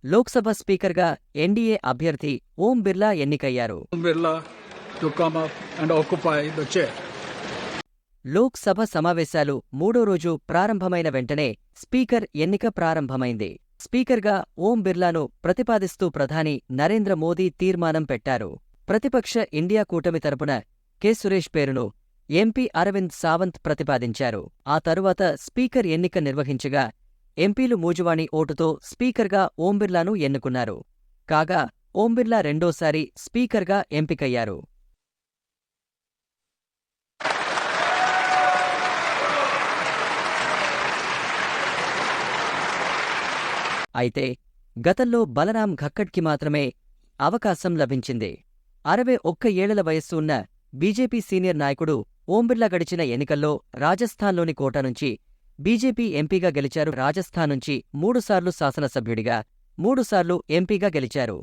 లోక్సభ స్పీకర్గా ఎన్డీఏ అభ్యర్థి ఓం బిర్లా ఎన్నికయ్యారు. Birla to come up and occupy the chair. Lok Sabha సమావేశాలు మూడో రోజు ప్రారంభమైన వెంటనే స్పీకర్ ఎన్నిక ప్రారంభమైంది. స్పీకర్గా ఓం బిర్లాను ప్రతిపాదిస్తూ ప్రధాని నరేంద్ర మోదీ తీర్మానం పెట్టారు. ప్రతిపక్ష ఇండియా కూటమి తరపున కె. సురేష్ పేరును ఎంపీ అరవింద్ సావంత్ ప్రతిపాదించారు. ఆ తరువాత స్పీకర్ ఎన్నిక నిర్వహించగా ఎంపీలు మూజువాణి ఓటుతో స్పీకర్గా ఓం బిర్లాను ఎన్నుకున్నారు. కాగా ఓం బిర్లా రెండోసారి స్పీకర్గా ఎంపికయ్యారు. అయితే గతంలో బలరాం ఘక్కడ్కి మాత్రమే అవకాశం లభించింది. 61 ఏళ్ల వయస్సు ఉన్న బీజేపీ సీనియర్ నాయకుడు ఓం బిర్లా గడిచిన ఎన్నికల్లో రాజస్థాన్లోని కోటా నుంచి బీజేపీ ఎంపీగా గెలిచారు. రాజస్థాన్ నుంచి 3 సార్లు శాసనసభ్యుడిగా, 3 సార్లు ఎంపీగా గెలిచారు.